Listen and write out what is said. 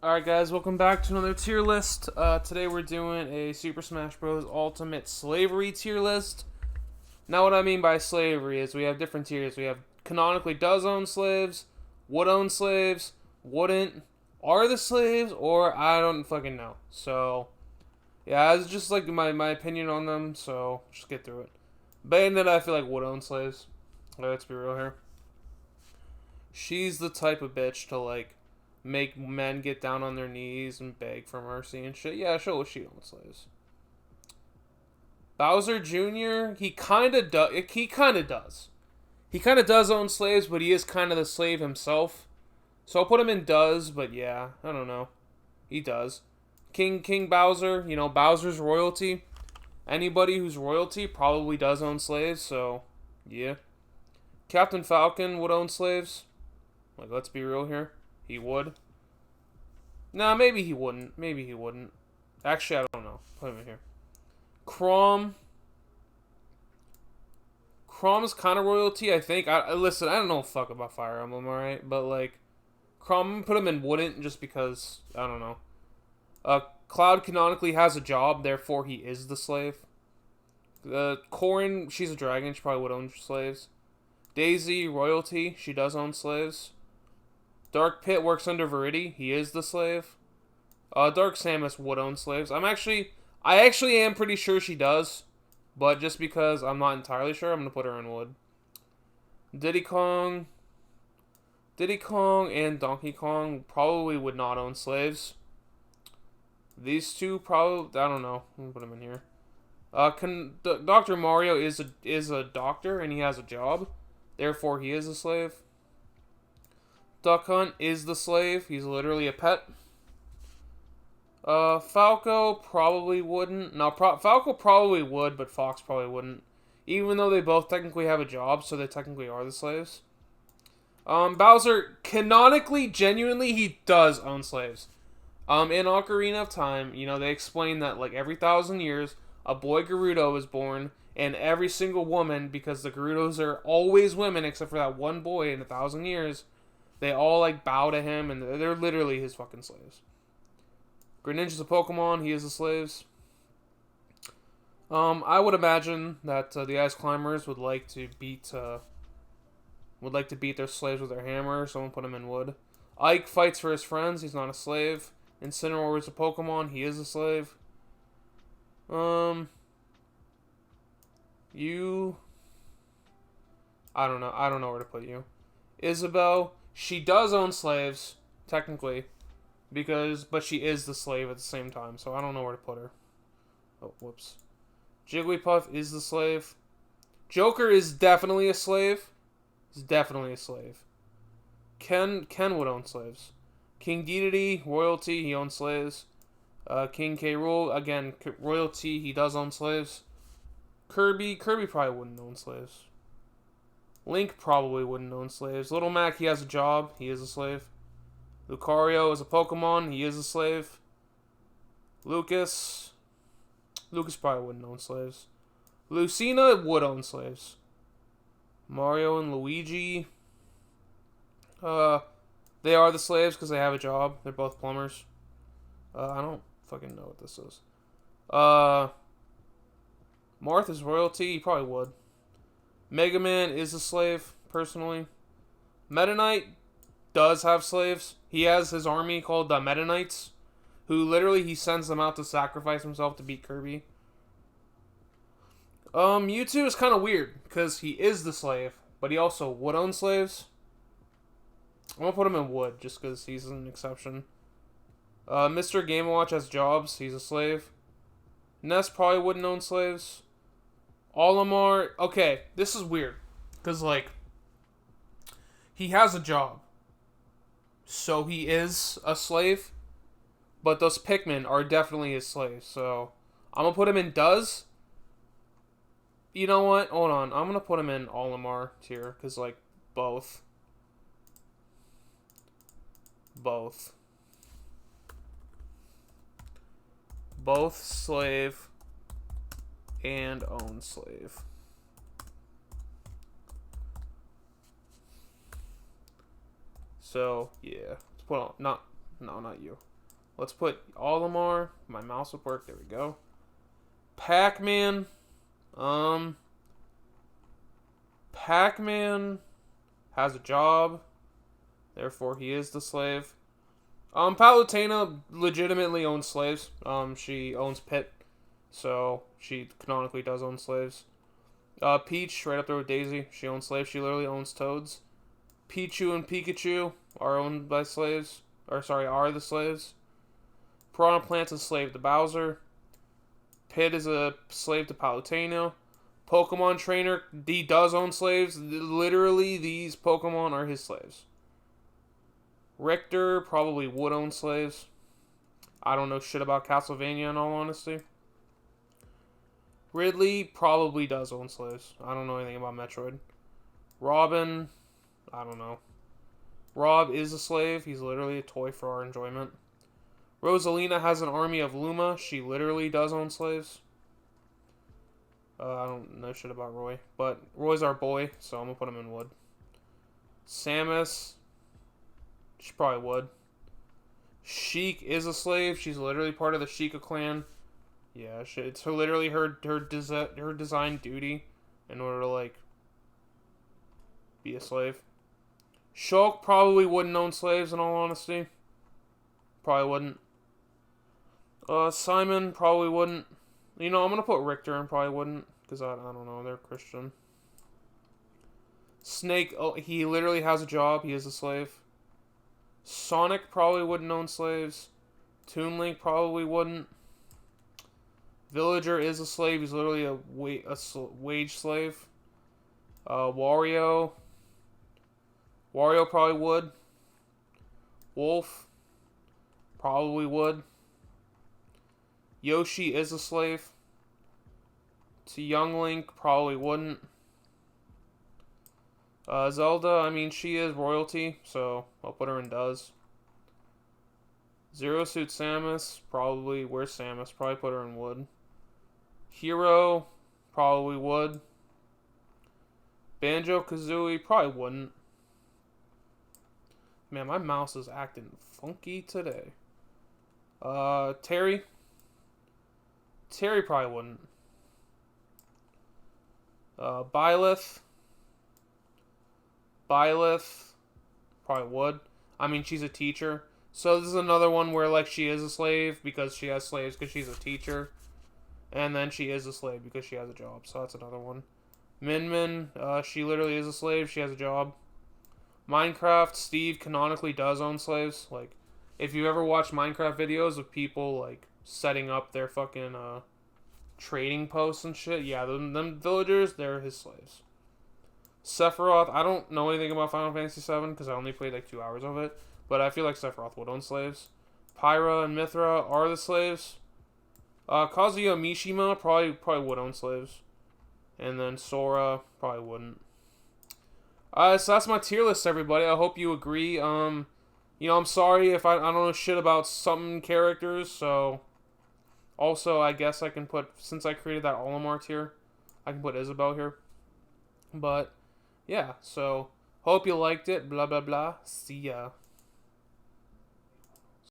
Alright guys, welcome back to another tier list. Today we're doing a Super Smash Bros. Ultimate Slavery tier list. Now what I mean by slavery is we have different tiers. We have canonically does own slaves, would own slaves, wouldn't, are the slaves, or I don't fucking know. So, yeah, it's just like my opinion on them, so just get through it. Bandit, I feel like would own slaves. Let's be real here. She's the type of bitch to like make men get down on their knees and beg for mercy and shit. Yeah, show what she owns slaves. Bowser Jr. He kind of does. He kind of does. He kind of does own slaves, but he is kind of the slave himself. So I'll put him in does, but yeah, I don't know. He does. King Bowser. You know, Bowser's royalty. Anybody who's royalty probably does own slaves. So yeah. Captain Falcon would own slaves. Like, let's be real here. He would. Nah, maybe he wouldn't. Maybe he wouldn't. Actually, I don't know. Put him in here. Chrom. Chrom's kind of royalty, I think. Listen, I don't know fuck about Fire Emblem, alright? But, like, Chrom, put him in wouldn't just because, I don't know. Cloud canonically has a job, therefore he is the slave. Corrin, she's a dragon. She probably would own slaves. Daisy, royalty. She does own slaves. Dark Pit works under Viridi. He is the slave. Dark Samus would own slaves. I actually am pretty sure she does, but just because I'm not entirely sure, I'm gonna put her in wood. Diddy Kong and Donkey Kong probably would not own slaves. These two probably, I don't know. I'm gonna put them in here. Dr. Mario is a doctor and he has a job, therefore he is a slave. Duck Hunt is the slave. He's literally a pet. Falco probably wouldn't. No, Falco probably would, but Fox probably wouldn't. Even though they both technically have a job, so they technically are the slaves. Bowser, canonically, genuinely, he does own slaves. In Ocarina of Time, you know, they explain that, like, every 1,000 years, a boy Gerudo is born, and every single woman, because the Gerudos are always women, except for that one boy in 1,000 years, they all, like, bow to him, and they're literally his fucking slaves. Greninja's a Pokemon. He is the slaves. I would imagine that the Ice Climbers would like to beat their slaves with their hammer. Someone put him in wood. Ike fights for his friends. He's not a slave. Incineroar is a Pokemon. He is a slave. You... I don't know. I don't know where to put you. Isabelle... She does own slaves, technically, but she is the slave at the same time, so I don't know where to put her. Oh, whoops. Jigglypuff is the slave. Joker is definitely a slave. He's definitely a slave. Ken would own slaves. King Dedede, royalty, he owns slaves. King K. Rool, again, royalty, he does own slaves. Kirby probably wouldn't own slaves. Link probably wouldn't own slaves. Little Mac, he has a job. He is a slave. Lucario is a Pokemon. He is a slave. Lucas probably wouldn't own slaves. Lucina would own slaves. Mario and Luigi, they are the slaves because they have a job. They're both plumbers. I don't fucking know what this is. Marth is royalty. He probably would. Mega Man is a slave, personally. Meta Knight does have slaves. He has his army called the Meta Knights, who literally he sends them out to sacrifice himself to beat Kirby. Mewtwo is kind of weird, because he is the slave, but he also would own slaves. I'm going to put him in wood, just because he's an exception. Mr. Game & Watch has jobs. He's a slave. Ness probably wouldn't own slaves. Olimar, okay, this is weird, because, like, he has a job, so he is a slave, but those Pikmin are definitely his slaves, so I'm going to put him in does. You know what, hold on, I'm going to put him in Olimar tier, because, like, both slave and own slave. So, yeah. Well, not No, not you. Let's put Olimar. My mouse will work. There we go. Pac-Man. Pac-Man has a job. Therefore, he is the slave. Palutena legitimately owns slaves. She owns Pit. So, she canonically does own slaves. Peach, right up there with Daisy. She owns slaves. She literally owns toads. Pichu and Pikachu are owned by slaves. Or, sorry, are the slaves. Piranha Plant's a slave to Bowser. Pit is a slave to Palutena. Pokemon Trainer, he does own slaves. Literally, these Pokemon are his slaves. Richter probably would own slaves. I don't know shit about Castlevania in all honesty. Ridley probably does own slaves. I don't know anything about Metroid. Robin, I don't know. Rob is a slave. He's literally a toy for our enjoyment. Rosalina has an army of Luma. She literally does own slaves. I don't know shit about Roy. But Roy's our boy, so I'm going to put him in wood. Samus, she probably would. Sheik is a slave. She's literally part of the Sheikah clan. Yeah, it's literally her design duty in order to, like, be a slave. Shulk probably wouldn't own slaves, in all honesty. Probably wouldn't. Simon probably wouldn't. You know, I'm going to put Richter and probably wouldn't. Because I don't know, they're Christian. Snake, oh, he literally has a job. He is a slave. Sonic probably wouldn't own slaves. Toon Link probably wouldn't. Villager is a slave. He's literally a wage slave. Wario. Wario probably would. Wolf probably would. Yoshi is a slave. To Young Link probably wouldn't. Zelda, I mean, she is royalty, so I'll put her in does. Zero Suit Samus, probably, where's Samus? Probably put her in wood. Hero, probably would. Banjo-Kazooie, probably wouldn't. Man, my mouse is acting funky today. Terry. Terry probably wouldn't. Byleth. Byleth probably would. I mean, she's a teacher. So this is another one where, like, she is a slave because she has slaves because she's a teacher. And then she is a slave because she has a job. So that's another one. Min Min, she literally is a slave. She has a job. Minecraft, Steve canonically does own slaves. Like, if you ever watched Minecraft videos of people, like, setting up their fucking, trading posts and shit, yeah, them villagers, they're his slaves. Sephiroth, I don't know anything about Final Fantasy VII because I only played, like, 2 hours of it. But I feel like Sephiroth would own slaves. Pyra and Mithra are the slaves. Kazuya Mishima probably would own slaves. And then Sora probably wouldn't. So that's my tier list, everybody. I hope you agree. You know, I'm sorry if I don't know shit about some characters, so... Also, I guess I can put... Since I created that Olimar tier, I can put Isabelle here. But, yeah, so... Hope you liked it. Blah, blah, blah. See ya.